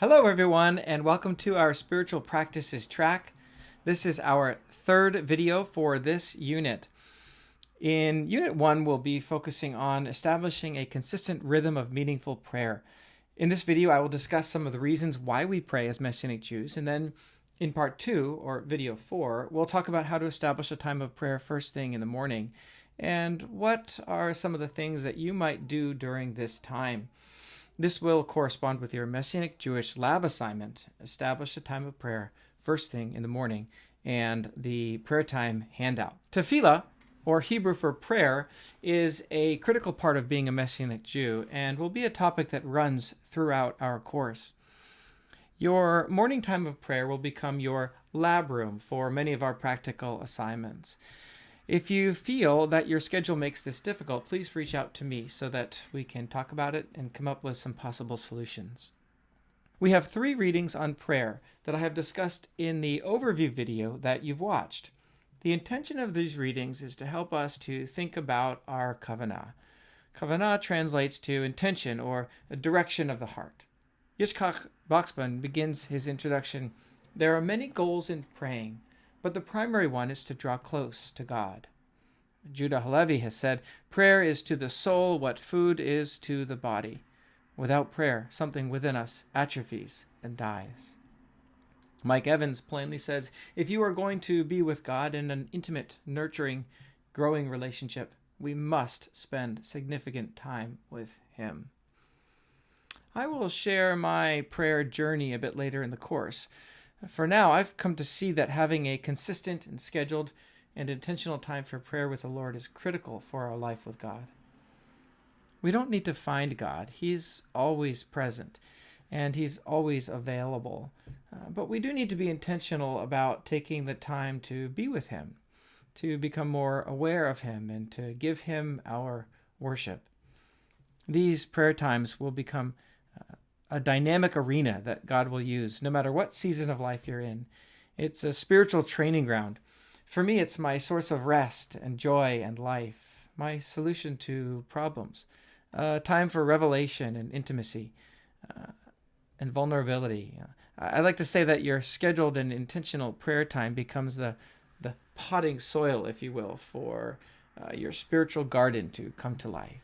Hello, everyone, and welcome to our Spiritual Practices track. This is our third video for this unit. In Unit 1, we'll be focusing on establishing a consistent rhythm of meaningful prayer. In this video, I will discuss some of the reasons why we pray as Messianic Jews, and then in Part 2, or Video 4, we'll talk about how to establish a time of prayer first thing in the morning, and what are some of the things that you might do during this time. This will correspond with your Messianic Jewish lab assignment, establish a time of prayer first thing in the morning, and the prayer time handout. Tefillah, or Hebrew for prayer, is a critical part of being a Messianic Jew and will be a topic that runs throughout our course. Your morning time of prayer will become your lab room for many of our practical assignments. If you feel that your schedule makes this difficult, please reach out to me so that we can talk about it and come up with some possible solutions. We have 3 readings on prayer that I have discussed in the overview video that you've watched. The intention of these readings is to help us to think about our kavanah. Kavanah translates to intention or a direction of the heart. Yitzchak Boxman begins his introduction, "There are many goals in praying, but the primary one is to draw close to God." Judah Halevi has said, "Prayer is to the soul what food is to the body. Without prayer, something within us atrophies and dies." Mike Evans plainly says, "If you are going to be with God in an intimate, nurturing, growing relationship, we must spend significant time with Him." I will share my prayer journey a bit later in the course. For now, I've come to see that having a consistent and scheduled and intentional time for prayer with the Lord is critical for our life with God. We don't need to find God. He's always present, and He's always available. But we do need to be intentional about taking the time to be with Him, to become more aware of Him, and to give Him our worship. These prayer times will become a dynamic arena that God will use no matter what season of life you're in. It's a spiritual training ground. For me, it's my source of rest and joy and life, my solution to problems, time for revelation and intimacy and vulnerability. I like to say that your scheduled and intentional prayer time becomes the potting soil, if you will, for your spiritual garden to come to life.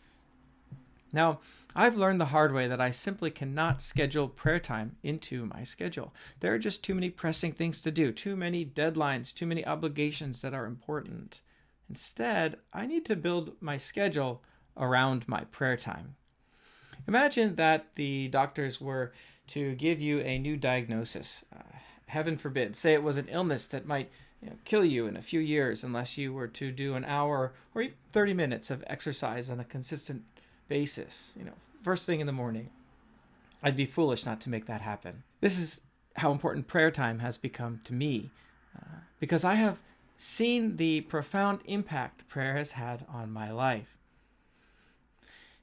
Now, I've learned the hard way that I simply cannot schedule prayer time into my schedule. There are just too many pressing things to do, too many deadlines, too many obligations that are important. Instead, I need to build my schedule around my prayer time. Imagine that the doctors were to give you a new diagnosis. Heaven forbid, say it was an illness that might kill you in a few years unless you were to do an hour or even 30 minutes of exercise on a consistent basis, first thing in the morning. I'd be foolish not to make that happen. This is how important prayer time has become to me, because I have seen the profound impact prayer has had on my life.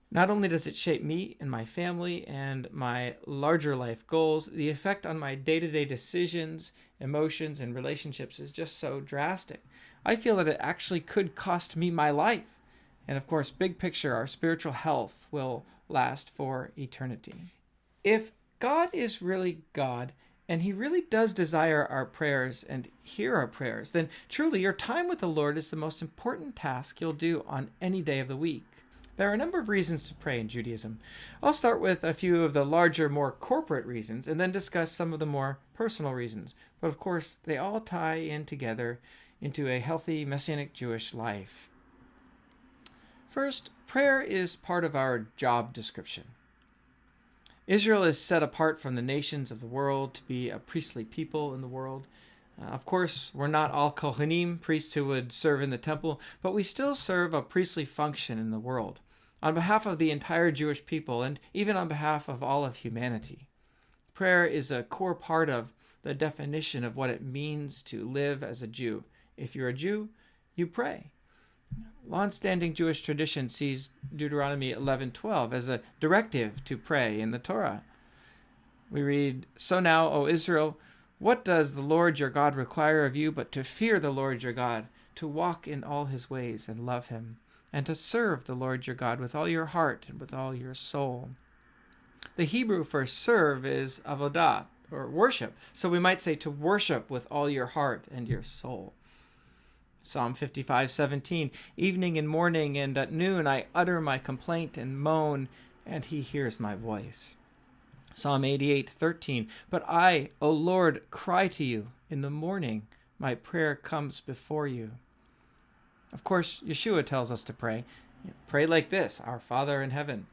Not only does it shape me and my family and my larger life goals, the effect on my day-to-day decisions, emotions, and relationships is just so drastic. I feel that it actually could cost me my life. And of course, big picture, our spiritual health will last for eternity. If God is really God, and He really does desire our prayers and hear our prayers, then truly your time with the Lord is the most important task you'll do on any day of the week. There are a number of reasons to pray in Judaism. I'll start with a few of the larger, more corporate reasons, and then discuss some of the more personal reasons. But of course, they all tie in together into a healthy Messianic Jewish life. First, prayer is part of our job description. Israel is set apart from the nations of the world to be a priestly people in the world. Of course, we're not all kohanim, priests who would serve in the temple, but we still serve a priestly function in the world, on behalf of the entire Jewish people and even on behalf of all of humanity. Prayer is a core part of the definition of what it means to live as a Jew. If you're a Jew, you pray. Long-standing Jewish tradition sees Deuteronomy 11:12 as a directive to pray in the Torah. We read, "So now, O Israel, what does the Lord your God require of you but to fear the Lord your God, to walk in all His ways and love Him, and to serve the Lord your God with all your heart and with all your soul?" The Hebrew for serve is avodah, or worship. So we might say to worship with all your heart and your soul. Psalm 55:17, evening and morning and at noon I utter my complaint and moan, and he hears my voice. Psalm 88:13, but I, O Lord, cry to you in the morning. My prayer comes before you. Of course, Yeshua tells us to pray. Pray like this, our Father in heaven.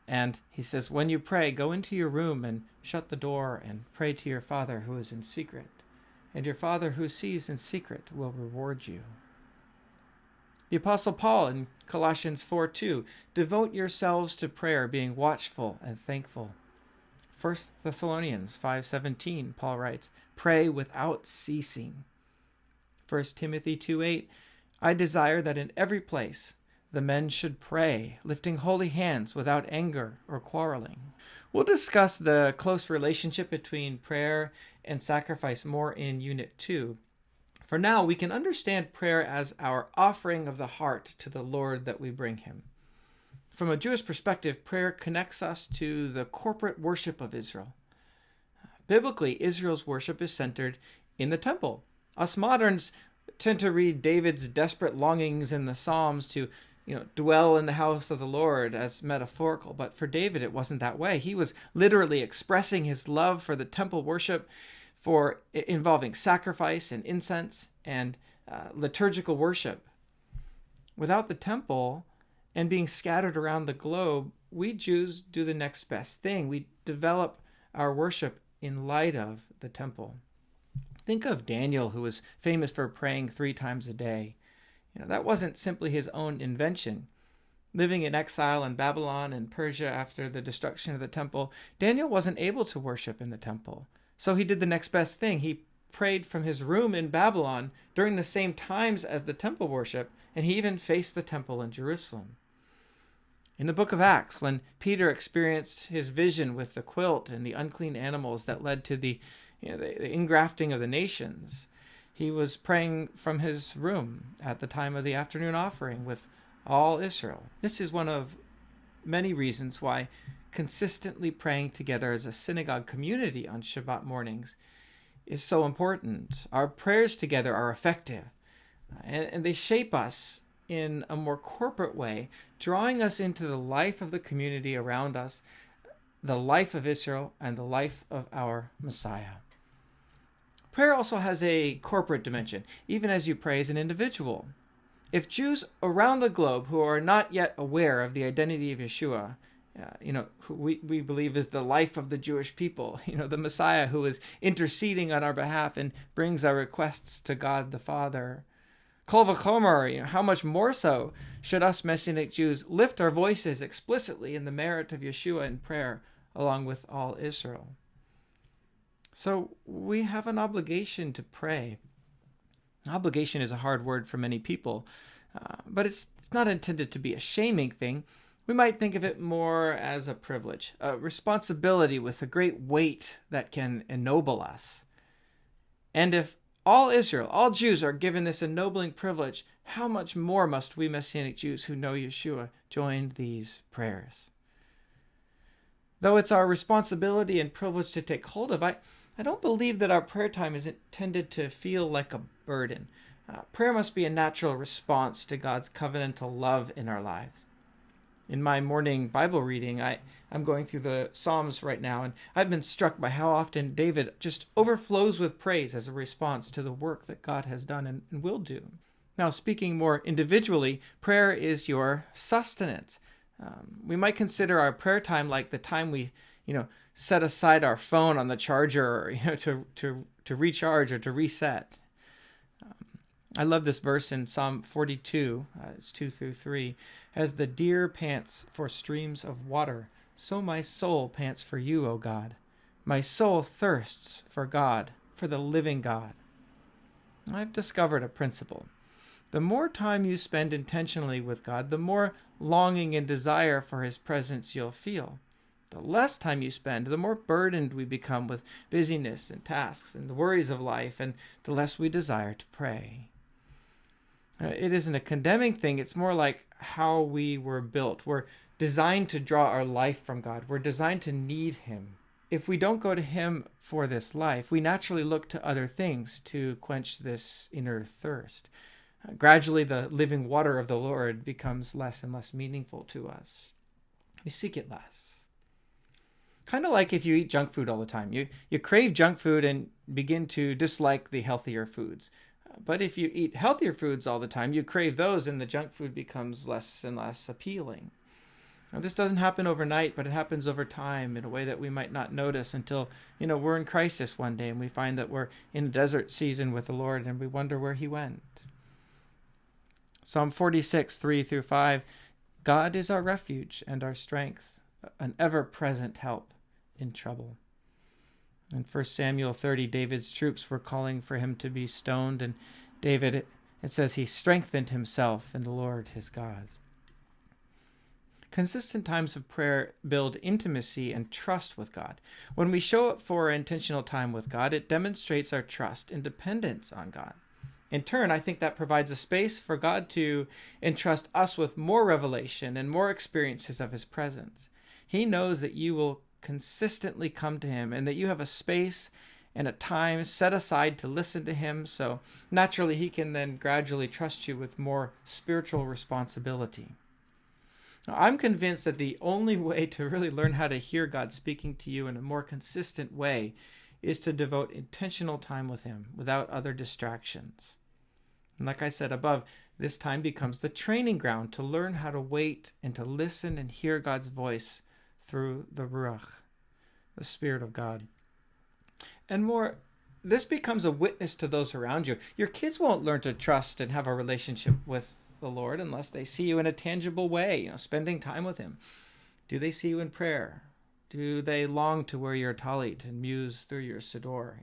And he says, when you pray, go into your room and shut the door and pray to your Father who is in secret. And your Father who sees in secret will reward you. The Apostle Paul in Colossians 4:2, devote yourselves to prayer, being watchful and thankful. 1 Thessalonians 5:17, Paul writes, pray without ceasing. 1 Timothy 2:8, I desire that in every place the men should pray, lifting holy hands without anger or quarreling. We'll discuss the close relationship between prayer and sacrifice more in Unit 2. For now, we can understand prayer as our offering of the heart to the Lord that we bring him. From a Jewish perspective, prayer connects us to the corporate worship of Israel. Biblically, Israel's worship is centered in the temple. Us moderns tend to read David's desperate longings in the Psalms to dwell in the house of the Lord as metaphorical. But for David, it wasn't that way. He was literally expressing his love for the temple worship, for involving sacrifice and incense and liturgical worship. Without the temple and being scattered around the globe, we Jews do the next best thing. We develop our worship in light of the temple. Think of Daniel, who was famous for praying 3 times a day. That wasn't simply his own invention. Living in exile in Babylon and Persia after the destruction of the temple, Daniel wasn't able to worship in the temple. So he did the next best thing. He prayed from his room in Babylon during the same times as the temple worship, and he even faced the temple in Jerusalem. In the book of Acts, when Peter experienced his vision with the quilt and the unclean animals that led to the ingrafting of the nations, he was praying from his room at the time of the afternoon offering with all Israel. This is one of many reasons why consistently praying together as a synagogue community on Shabbat mornings is so important. Our prayers together are effective, and they shape us in a more corporate way, drawing us into the life of the community around us, the life of Israel, and the life of our Messiah. Prayer also has a corporate dimension, even as you pray as an individual. If Jews around the globe who are not yet aware of the identity of Yeshua, who we believe is the life of the Jewish people, the Messiah who is interceding on our behalf and brings our requests to God the Father. Kol v'chomer, how much more so should us Messianic Jews lift our voices explicitly in the merit of Yeshua in prayer, along with all Israel. So we have an obligation to pray. Obligation is a hard word for many people, but it's not intended to be a shaming thing. We might think of it more as a privilege, a responsibility with a great weight that can ennoble us. And if all Israel, all Jews are given this ennobling privilege, how much more must we Messianic Jews who know Yeshua join these prayers? Though it's our responsibility and privilege to take hold of, I don't believe that our prayer time is intended to feel like a burden. Prayer must be a natural response to God's covenantal love in our lives. In my morning Bible reading, I'm going through the Psalms right now, and I've been struck by how often David just overflows with praise as a response to the work that God has done and will do. Now, speaking more individually, prayer is your sustenance. We might consider our prayer time like the time we, set aside our phone on the charger, to recharge or to reset. I love this verse in Psalm 42, it's 2-3. As the deer pants for streams of water, so my soul pants for you, O God. My soul thirsts for God, for the living God. I've discovered a principle. The more time you spend intentionally with God, the more longing and desire for his presence you'll feel. The less time you spend, the more burdened we become with busyness and tasks and the worries of life, and the less we desire to pray. It isn't a condemning thing. It's more like how we were built. We're designed to draw our life from God. We're designed to need him. If we don't go to him for this life, we naturally look to other things to quench this inner thirst. Gradually, the living water of the Lord becomes less and less meaningful to us. We seek it less. Kind of like if you eat junk food all the time. You crave junk food and begin to dislike the healthier foods. But if you eat healthier foods all the time, you crave those and the junk food becomes less and less appealing. Now, this doesn't happen overnight, but it happens over time in a way that we might not notice until, we're in crisis one day and we find that we're in a desert season with the Lord and we wonder where he went. Psalm 46, 3-5, God is our refuge and our strength, an ever-present help in trouble. In 1 Samuel 30, David's troops were calling for him to be stoned, and David, it says, he strengthened himself in the Lord his God. Consistent times of prayer build intimacy and trust with God. When we show up for intentional time with God, it demonstrates our trust and dependence on God. In turn, I think that provides a space for God to entrust us with more revelation and more experiences of his presence. He knows that you will consistently come to him and that you have a space and a time set aside to listen to him, so naturally he can then gradually trust you with more spiritual responsibility. Now, I'm convinced that the only way to really learn how to hear God speaking to you in a more consistent way is to devote intentional time with him without other distractions. And like I said above, this time becomes the training ground to learn how to wait and to listen and hear God's voice through the Ruach, the Spirit of God. And more, this becomes a witness to those around you. Your kids won't learn to trust and have a relationship with the Lord unless they see you in a tangible way, spending time with him. Do they see you in prayer? Do they long to wear your talit and muse through your siddur?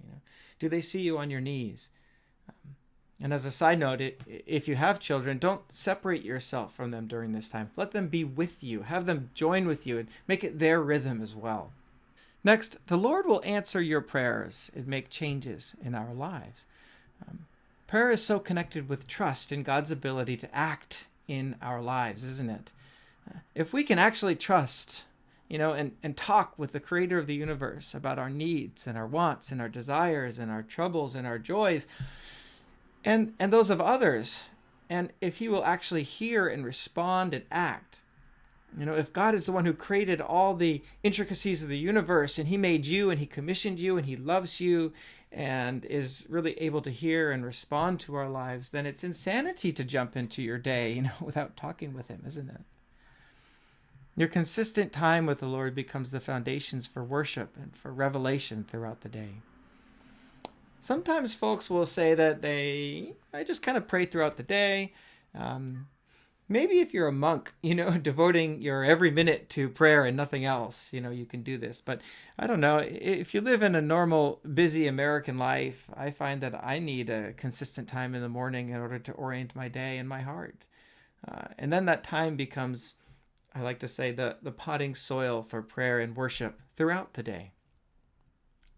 Do they see you on your knees? And as a side note, if you have children, don't separate yourself from them during this time. Let them be with you. Have them join with you and make it their rhythm as well. Next, the Lord will answer your prayers and make changes in our lives. Prayer is so connected with trust in God's ability to act in our lives, isn't it? If we can actually trust, and talk with the creator of the universe about our needs and our wants and our desires and our troubles and our joys, and those of others, and if he will actually hear and respond and act, if God is the one who created all the intricacies of the universe and he made you and he commissioned you and he loves you and is really able to hear and respond to our lives, then it's insanity to jump into your day, without talking with him, isn't it? Your consistent time with the Lord becomes the foundations for worship and for revelation throughout the day. Sometimes folks will say that I just kind of pray throughout the day. Maybe if you're a monk, devoting your every minute to prayer and nothing else, you can do this. But I don't know, if you live in a normal, busy American life, I find that I need a consistent time in the morning in order to orient my day and my heart. And then that time becomes, I like to say, the potting soil for prayer and worship throughout the day.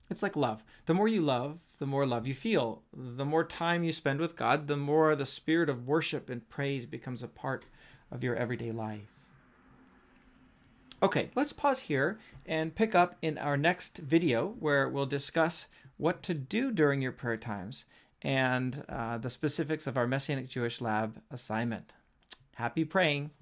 It's like love. The more you love, the more love you feel. The more time you spend with God, the more the spirit of worship and praise becomes a part of your everyday life. Okay, let's pause here and pick up in our next video where we'll discuss what to do during your prayer times and the specifics of our Messianic Jewish Lab assignment. Happy praying!